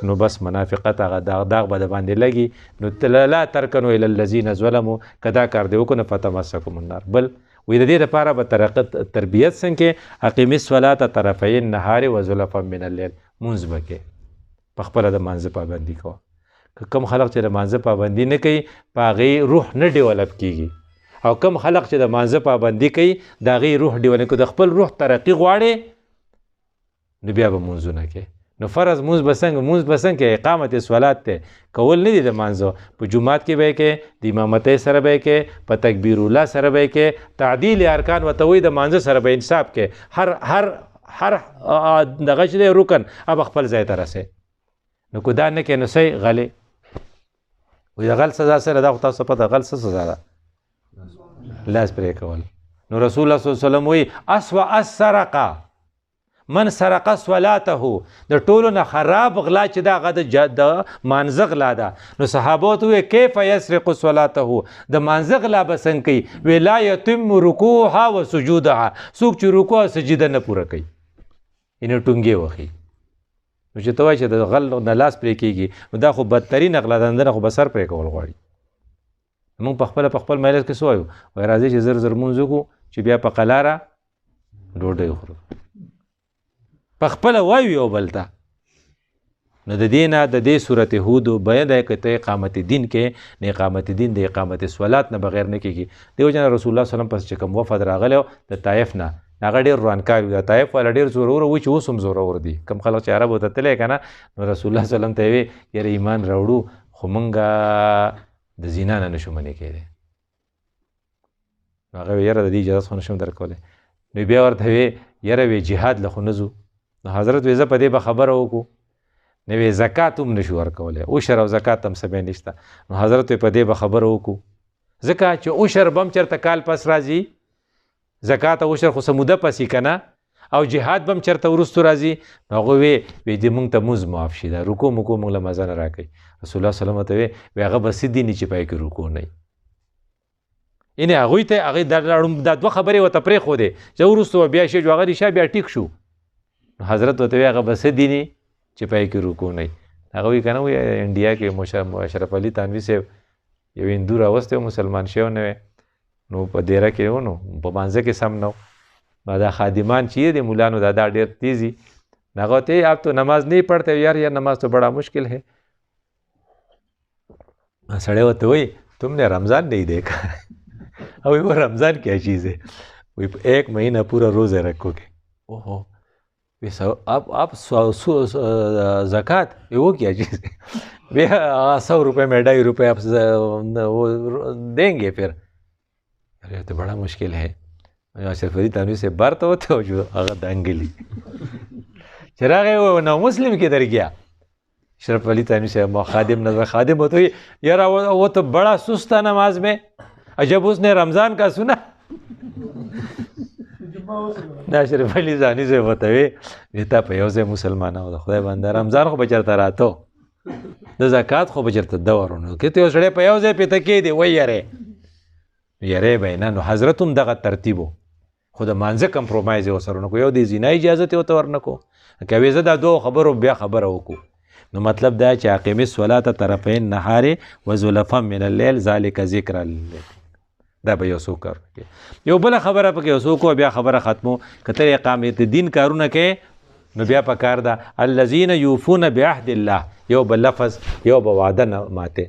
نو بس منافقت هغه داغ به د باندې لګي. نو لا ترکنو الی الذین ظلموا که دا کار دی وکړو نو فتمسکم النار. بل وایي د دې دپاره به تربیت څنګه کې اقیم الصلاة طرفی النهار وزلفا من الليل مونځ به کې په خپله د مانځه پابندي کوه. که کوم خلق چې د مانځه پابندي نه کوي په هغې روح نه ډیولپ کېږي او کم خلق چې د مانځه پابندي کوي د هغې روح ډیولپ کوي د خپل روح ترقي غواړې نو بیا به مونځونه کوي. نو فرض مونځ به څنګه کې اقامت صلات دی کول نه دي د مانځه په جومات کې به یې کې د امامتۍ سره به یې کې په تکبیر الله سره به یې کې تعدیل ارکان ورته وایي د مانځه سره به انصاف کې هر دغه چې دی رکن اب خپل ځای ته رسې. نو که دا نه کې نو صحیح غلې وایي د غل سزا سره دا خو تاسو پته غل څه سزا ده لاس پرې کول. نو رسول الله صلی الله علیه وسلم وایي اسوأ السرقه من سرق صلاته د ټولو نه خراب غلا چې دا هغه د مانځه غلا ده. نو صحابه ورته وویل کیف یسرق صلاته د مانځه غلا به څنګه کوي وی لا یتم رکوعها و سجودها څوک چې رکوع او سجده نه پوره کوي یعنې ټونګې وخي. نو چې ته وایي چې د غل نه لاس پرې کېږي نو دا خو بدترین غلا ده نه خو به سر پرې کول غواړي. موږ په خپل مجلس کې څه وایو وایي راځئ چې زر مونځ وکړو چې بیا په قلاره ډوډۍ وخورو په خپله وایو یو بل ته. نو د دې نه د دې صورت هود بیان دی که ته اقامت دین کې نه اقامت دین د اقامت صلات نه بغیر نه کېږي. دې وجه نه رسول الله صلی الله علیه وسلم پس چې کوم وفد راغلی د طایف نه هغه ډېر روانکار وي د طایف والا ډېر زورور وي چې اوس هم زورور دي کوم خلک چې عربو ته تللی که نه نو رسول الله صلی الله علیه وسلم ته یې ویې یاره ایمان راوړو خو موږ د زنا نه نشو منې کېدی. نو هغه وی یاره د دې اجازت خو نشم درکولی. نو بیا ورته وی یاره وی جهاد له خو نه ځو. نو حضرت وی زه په دې به خبره وکړو نو وی زکات هم نشو ورکولی عشر او زکات هم څه بیا نشته. نو حضرت وی په دې به خبره وکړو ځکه چې عشر به هم چېرته کال پس راځي زکات او عشر خو څه موده پس یي که نه او جهاد به هم چېرته وروستو راځي. نو هغوی وی دې موږ ته مونځ معاف شي دا رکو مکو موږ له مزه نه راکوي. رسول الله صلی الله علیه وسلم ته وی هغه به څه دي چې پای کې رکو نه وي یعنې هغوی ته هغې دا 2 خبرې ورته پرېښودې چې وروستو بیا شي جو هغه ریشه بیا ټیک شو. نو حضرت ورته وی هغه به څه دي چې پای کې رکو نه وي. هغه وی که نه وی انډیا کې اشرف علي تانوي صاحب یو هندو راوستی و مسلمان شوی نه نو په دیره کې و نو په مانځه کې سم نه و دا خادمان چې د مولانو دا ډېر تیزی هغه ته آپ تو نماز نہیں پڑھتے یار نماز تو بڑا مشکل ہے. سڑے ہوتے وہی تم نے رمضان نہیں دیکھا ابھی وہ رمضان کیا چیز ہے وہی 1 مہینہ پورا روزے رکھو گے اوہو آپ زکوٰۃ وہ کیا چیز ہے 100 روپے میں 2.5 روپے آپ وہ دیں گے پھر ارے تو بڑا مشکل ہے. اشرف علی تھانوی سے بار تو ہوتے ہو جو اگر دنگلی چراغ وہ نو مسلم کدھر گیا. اشرف علی تھانوی سے خادم نظر خادم ہوتے یار وہ تو بڑا سست تھا نماز میں جب اس نے رمضان کا سنا اشرف علی تھانوی سے بتوي ویتا په یو ځای مسلمانانو د خدای بنده رمضان خو بچرته راته د زکات خو بچرته دورونه کته یو سړی په یو ځای پته کې دی وای یاره بینا نو حضرت هم دغه ترتیبو خو د مانځه کمپرومایز یې ورسره نکو یو د زنا اجازت یې ورته ورنکو کوي زه دا دوه خبرو بیا خبره وکړو نو مطلب دا چې اقیم الصلاة طرفین النهار وزلفا من الليل ذلک ذکر للمؤمنین دا به یو څوک کوي. یو بله خبره پکې یو څوک بیا خبره ختمو کته اقامت دین کارونه کې نو بیا پکار دا الذین یوفون بعهد الله یو بل لفظ یو به وعده نه ماته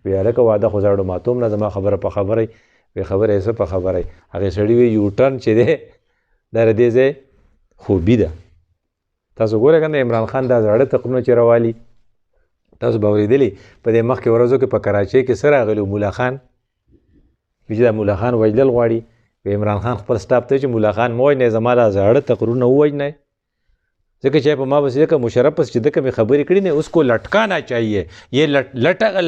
بیا لکه وعده خو زړو ماتوم نه زما خبره په خبره وی خبره ایسه په خبره هغه سړی وی یو ټرن چې دی در دې ځای خوبي ده. تاسو ګوره کنه عمران خان دا زړه تقومونه چې راوالي تاسو به اورېدلی په دې مخکې ورځو کې په کراچۍ کې سره راغلی مولا خان چې دا مولا خان وجلل غواړي وی عمران خان خپل سټاپ ته چې مولا خان مو نه زما دا زړه تقرونه ووجنه ځکه چې په ما بس یک مشرف پس چې د کوم خبرې کړې نه اس کو لٹکانا چاہیے یہ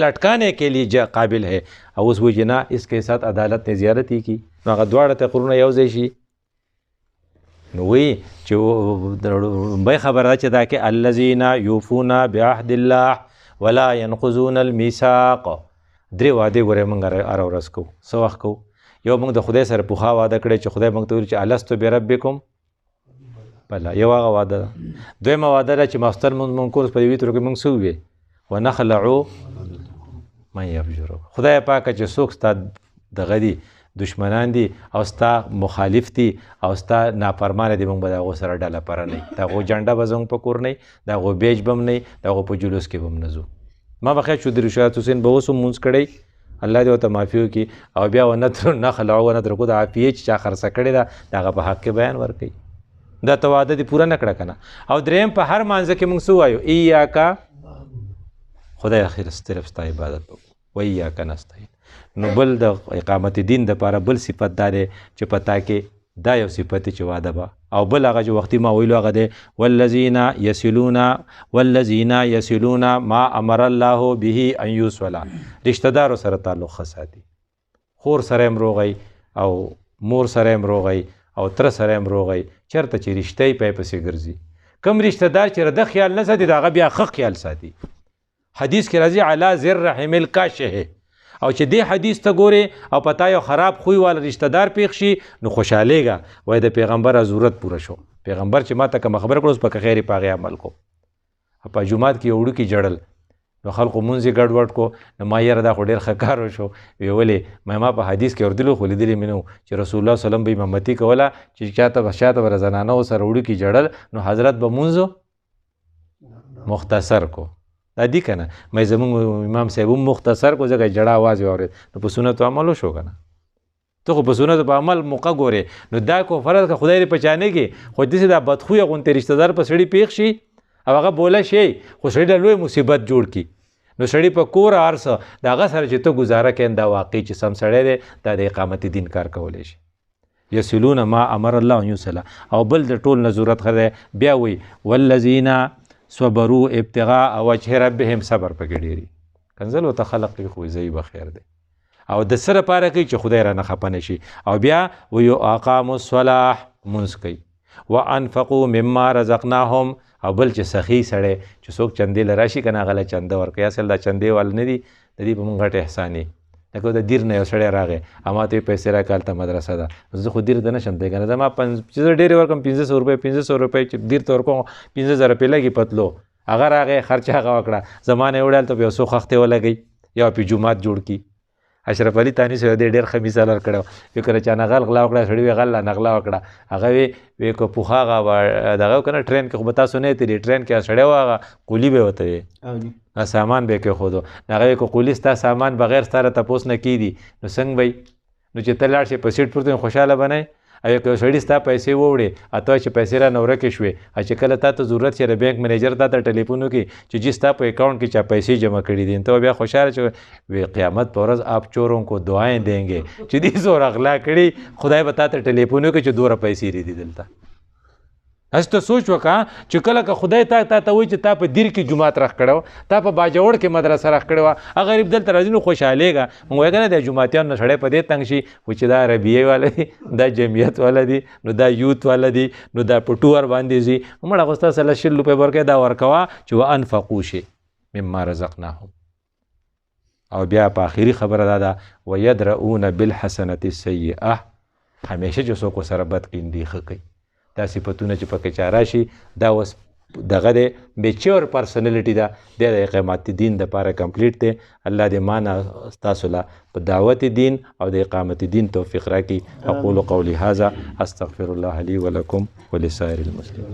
لٹکانے کے لیے قابل ہے او اس وجه نه اس کے ساتھ عدالت نے زیارت کی هغه دواړه تقرونه یو ځای شي نو وی چې به خبره چې دا کې الذين يوفون بعهد الله ولا ينقضون الميثاق درې وعده ګوره موږ هر ورځ کوو څه وخت کوو یو موږ د خدای سره پوخا وعده کړی چې خدای موږ ته ویل چې الستو بربکم بله یو هغه وعده ده. دویمه وعده ده چې ماستر مونږ کورس په دې ویترو کې موږ څه وویې ونخلعو من یفجرو خدای پاکه چې څوک ستا دغه دي دشمنان دي او ستا مخالف دي او ستا نافرمانه دي موږ به د هغو سره ډله پره نه د هغو جنډه به زموږ په کور نه د هغو بیج به هم نه د هغو په جلوس کې به هم نه ځو. ما به خیر چودري رشاد حسین به اوس هم مونځ کړی الله دې ورته معافي وکړي او بیا ونخلعو ونترکو د عافیې چې چا خرڅه کړې ده د هغه په حق کې بیان ورکوي دا ته وعده دې پوره نه کړه که نه. او دریم په هر مانځه کې موږ څه وایو ایاکا خدای اخر صرف ستا عبادت وکړو و ایاکا نستعین. نو بل د اقامت دین دپاره بل صفت دا دی چې په تا کې دا یو صفت چې واده به او بل هغه چې وختي ما ویلو هغه دی والذین یصلون ما امر الله به ان یوصل رشتہ دارو سره تعلق ښه ساتي خور سره هم روغی او مور سره هم روغی او تر سره هم روغی چېرته چې رشته یې پی پسې ګرځي کم رشته دار چې رده خیال نه ساتي د هغه بیا ښه خیال ساتي. حدیث کې راځي علی ذر رحم الکاشه او چې دې حدیث ته ګورې او پتا یو خراب خوی والا رشته دار پیښ شي نو خوشحالیږه وای د پیغمبر ضرورت پوره شو پیغمبر چې ما ته کومه خبره کړه اوس په خیر په هغې عمل کو. په جومات کې یو وړوکي جړل نو خلکو مونځ یې ګډوډ کو نو ما یاره دا خو ډېر ښه کار وشو وی ولې ما په حدیث کې اورېدلو خو لیدلي مې نه و چې رسول الله وسلم به امامتي کوله چې چاته شاته به زنانو سره وړوکي جړل نو حضرت به مونځ مختصر کو دا دی که نه مې زمونږ امام صاحب هم مختصر کو ځکه جړه آواز یې واورېد نو په سنتو عمل وشو که نه ته خو په سنتو په عمل موقع ګورې نو دا کو فرض که خدای دې پچانې کې خو داسې دا بدخویه غوندې رشته دار په سړي پیښ شي او هغه بوله شي خو سړي له لوی مصیبت جوړ کړي نو سړي په کور هر څه د هغه سره چې ته ګزاره کوې دا واقعي چې سم سړی دی دا د اقامت دین کار کولی شي. یصلون ما امر الله ان یوصل او بل د ټول نه ضرورت خره بیا وی والذین صبروا ابتغاء وجه ربهم صبر پکې ډېري کنزل ورته خلق کې خو ځای به خیر دی او د څه لپاره کوي چې خدای رانه خفه نه شي او بیا ویو اقاموا الصلاة مونځ کوي وانفقوا مما رزقناهم او بل چې سخي سړی چې څوک چندې له راشي که نه هغه له چنده ورکوي اصل دا چندې وال نه دي د دې په مونږ غټ احسان یې لکه د دیر نه یو سړی راغی اما ته پیسې راکړه هلته مدرسه ده زه خو دیر ته نه شم دی که نه زما چې زه ډېرې ورکړم 1500 روپۍ چې دیر ته ورکوم 15,000 روپۍ لګي پتلو هغه راغی خرچه هغه وکړه زما نه یې وړی هلته به یو څو خښتې ولګوي یا پې جومات جوړ کړي اشرف علي تاني سره دی ډېر ښه مثال ورکړی وي که چا نه غل غلا وکړه سړي وي غل نه غلا وکړه هغه وی که پوخه هغه دغه که نه ټرین کې خو به تاسو نه تېري ټرین کې سړی و هغه قولي به ورته وي سامان به یې کېښودو هغه وی که قولي ستا سامان بغیر ستا را تپوس نه کېدي نو څنګه به نو چې ته لاړ شې په سیټ پروت خوشحاله به نه او که سړي ستا پیسې ووړې اته چې پیسې را نه ورکې شوې چې کله تا ته ضرورت شي د بینک منیجر تا ته ټلیفون وکړي چې جي ستا په اکاؤنٹ کې چا پیسې جمع کړي دي ته بیا خوشحاله چې وی قیامت په ورځ آپ چوروں کو دعائیں دیں گے چې دې زور اغلا کړي خدای به تا ته ټلیفون وکړي چې دوره پیسې لري دلته هسې ته سوچ وکړه چې کله که خدای تا ته وایي چې تا په دیر کې جومات راخ کړی تا په باجوړ کې مدرسه راخ کړې وه هغه غریب دلته راځي نو خوشحالېږه موږ وایو که نه د جوماتیانو نه سړی په دې تنګ شي و چې دا ربیې والا دي دا جمعیت والا دي نو دا یوت والا دي نو دا په ټور باندې ځي مړه خو ستا سله 100 روپۍ ورکوې دا ورکوه چې وانفقو شي مما رزقناهم او بیا په آخري خبره دا ده ویدرؤون بالحسنة السیئه همیشه چې څوک ورسره بد کیندي ښه کوي دا صفتونه چې پکې چا راشي دا اوس دغه دی میچور پرسنالټي ده د اقامت دین دپاره کمپلیټ دی الله دې ما نه ستاسو له په دعوت دین او د اقامت دین توفیق راکړي اقول قولي هذا استغفر الله لي ولکم ولسائر المسلمین